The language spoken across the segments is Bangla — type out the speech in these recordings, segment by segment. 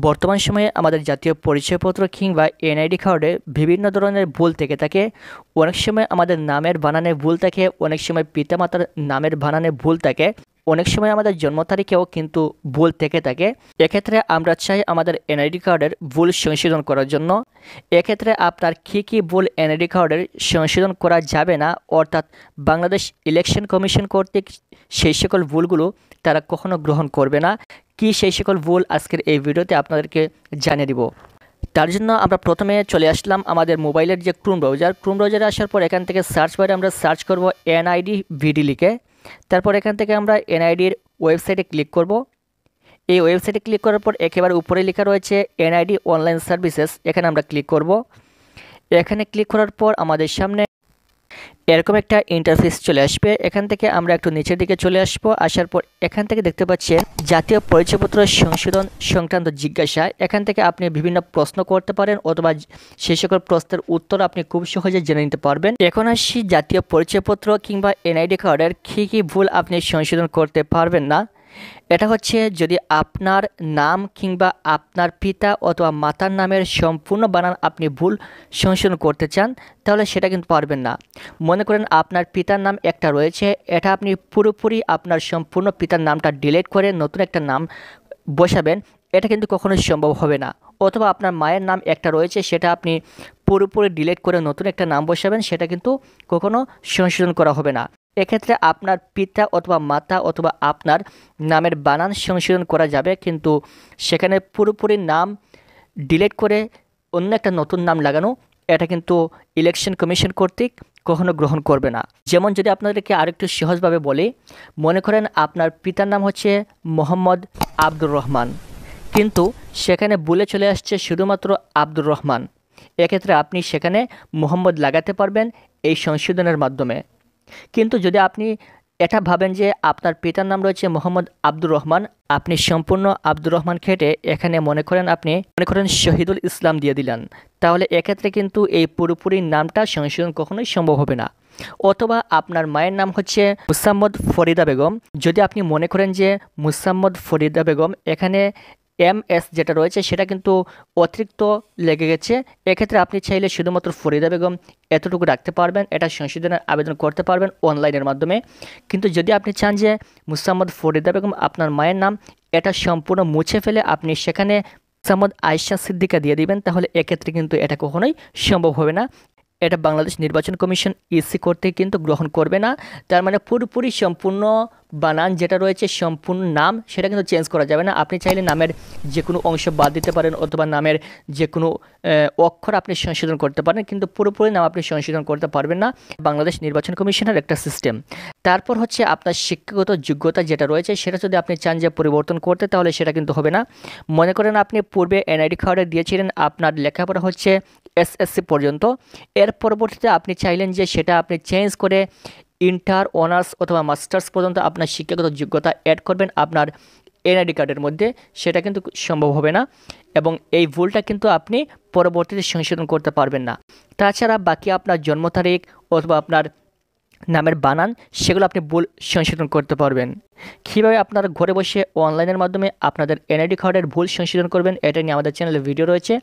বর্তমান সময়ে আমাদের জাতীয় পরিচয়পত্র কিংবা এনআইডি কার্ডে বিভিন্ন ধরনের ভুল থেকে থাকে। অনেক সময় আমাদের নামের বানানে ভুল থাকে, অনেক সময় পিতামাতার নামের বানানে ভুল থাকে, অনেক সময় আমাদের জন্ম তারিখেও কিন্তু ভুল থেকে থাকে। এক্ষেত্রে আমরা চাই আমাদের এনআইডি কার্ডের ভুল সংশোধন করার জন্য। এক্ষেত্রে আপনার কী ভুল এনআইডি কার্ডের সংশোধন করা যাবে না, অর্থাৎ বাংলাদেশ ইলেকশন কমিশন কর্তৃক সেই সকল ভুলগুলো তারা কখনো গ্রহণ করবে না। কি সেই সকল ভুল আজকের এই ভিডিওতে আপনাদেরকে জানিয়ে দিব। তার জন্য আমরা প্রথমে চলে আসলাম আমাদের মোবাইলের যে ক্রোম ব্রাউজারে আসার পর এখান থেকে সার্চ বারে আমরা সার্চ করব এনআইডি ভিডি লিখে। তারপর এখান থেকে আমরা এনআইডির ওয়েবসাইটে ক্লিক করব। এই ওয়েবসাইটে ক্লিক করার পর একেবারে উপরে লেখা রয়েছে এনআইডি অনলাইন সার্ভিসেস, এখানে আমরা ক্লিক করব। এখানে ক্লিক করার পর আমাদের সামনে এরকম একটা ইন্টারফেস চলে আসবে। এখান থেকে আমরা একটু নিচের দিকে চলে আসব। আসার পর এখান থেকে দেখতে পাচ্ছেন জাতীয় পরিচয়পত্র সংশোধন সংক্রান্ত জিজ্ঞাসা। এখান থেকে আপনি বিভিন্ন প্রশ্ন করতে পারেন অথবা সেই সকল প্রশ্নের উত্তর আপনি খুব সহজে জেনে নিতে পারবেন। এখন আসি জাতীয় পরিচয়পত্র কিংবা এনআইডি কার্ডের কী ভুল আপনি সংশোধন করতে পারবেন না। এটা হচ্ছে যদি আপনার নাম কিংবা আপনার পিতা অথবা মাতার নামের সম্পূর্ণ বানান আপনি ভুল সংশোধন করতে চান, তাহলে সেটা কিন্তু পারবেন না। মনে করেন আপনার পিতার নাম একটা রয়েছে, এটা আপনি পুরোপুরি আপনার সম্পূর্ণ পিতার নামটা ডিলিট করে নতুন একটা নাম বসাবেন, এটা কিন্তু কখনোই সম্ভব হবে না। অথবা আপনার মায়ের নাম একটা রয়েছে, সেটা আপনি পুরোপুরি ডিলিট করে নতুন একটা নাম বসাবেন, সেটা কিন্তু কখনো সংশোধন করা হবে না। এক্ষেত্রে আপনার পিতা অথবা মাতা অথবা আপনার নামের বানান সংশোধন করা যাবে, কিন্তু সেখানে পুরোপুরি নাম ডিলিট করে অন্য একটা নতুন নাম লাগানো, এটা কিন্তু ইলেকশন কমিশন কর্তৃক কখনো গ্রহণ করবে না। যেমন যদি আপনাদেরকে আরেকটু সহজভাবে বলি, মনে করেন আপনার পিতার নাম হচ্ছে মোহাম্মদ আব্দুর রহমান, কিন্তু সেখানে ভুলে চলে আসছে শুধুমাত্র আব্দুর রহমান। এক্ষেত্রে আপনি সেখানে মোহাম্মদ লাগাতে পারবেন এই সংশোধনের মাধ্যমে। কিন্তু যদি আপনি এটা ভাবেন যে আপনার পিতার নাম রয়েছে মোহাম্মদ আব্দুর রহমান, আপনি সম্পূর্ণ আব্দুর রহমান কেটে এখানে মনে করেন শহীদুল ইসলাম দিয়ে দিলেন, তাহলে এক্ষেত্রে কিন্তু এই পুরোপুরি নামটা সংশোধন কখনোই সম্ভব হবে না। অথবা আপনার মায়ের নাম হচ্ছে মুসাম্মদ ফরিদা বেগম, যদি আপনি মনে করেন যে মুসাম্মদ ফরিদা বেগম এখানে MS যেটা রয়েছে সেটা কিন্তু অতিরিক্ত লেগে গেছে, এক্ষেত্রে আপনি চাইলে শুধুমাত্র ফরিদা বেগম এতটুকু রাখতে পারবেন, এটা সংশোধনের আবেদন করতে পারবেন অনলাইনের মাধ্যমে। কিন্তু যদি আপনি চান যে মুসাম্মদ ফরিদা বেগম আপনার মায়ের নাম, এটা সম্পূর্ণ মুছে ফেলে আপনি সেখানে মুসাম্মদ আয়েশা সিদ্দিকা দিয়ে দিবেন, তাহলে এক্ষেত্রে কিন্তু এটা কখনোই সম্ভব হবে না। এটা বাংলাদেশ নির্বাচন কমিশন ইসি করতে কিন্তু গ্রহণ করবে না। তার মানে পুরোপুরি সম্পূর্ণ বানান যেটা রয়েছে সম্পূর্ণ নাম, সেটা কিন্তু চেঞ্জ করা যাবে না। আপনি চাইলে নামের যে কোনো অংশ বাদ দিতে পারেন অথবা নামের যে কোনো অক্ষর আপনি সংশোধন করতে পারেন, কিন্তু পুরোপুরি নাম আপনি সংশোধন করতে পারবেন না। বাংলাদেশ নির্বাচন কমিশনের একটা সিস্টেম। তারপর হচ্ছে আপনার শিক্ষাগত যোগ্যতা যেটা রয়েছে সেটা যদি আপনি চান যে পরিবর্তন করতে, তাহলে সেটা কিন্তু হবে না। মনে করেন আপনি পূর্বে এনআইডি কার্ডে দিয়েছিলেন আপনার লেখাপড়া হচ্ছে SSC পর্যন্ত, এর পরবর্তীতে আপনি চাইলেন যে সেটা আপনি চেঞ্জ করে ইন্টার, অনার্স অথবা মাস্টার্স পর্যন্ত আপনার শিক্ষাগত যোগ্যতা অ্যাড করবেন আপনার এনআইডি কার্ডের মধ্যে, সেটা কিন্তু সম্ভব হবে না এবং এই ভুলটা কিন্তু আপনি পরবর্তীতে সংশোধন করতে পারবেন না। তাছাড়া বাকি আপনার জন্ম তারিখ অথবা আপনার নামের বানান সেগুলো আপনি ভুল সংশোধন করতে পারবেন। কীভাবে আপনারা ঘরে বসে অনলাইনের মাধ্যমে আপনাদের এনআইডি কার্ডের ভুল সংশোধন করবেন, এটা নিয়ে আমাদের চ্যানেলে ভিডিও রয়েছে,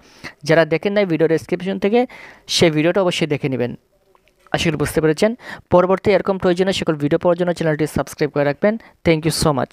যারা দেখেন নাই ভিডিও ডেসক্রিপশন থেকে সেই ভিডিওটা অবশ্যই দেখে নেবেন। আশা করি বুঝতে পেরেছেন। পরবর্তী এরকম প্রয়োজনীয় সকল ভিডিও পাওয়ার জন্য চ্যানেলটি সাবস্ক্রাইব করে রাখবেন। Thank you so much.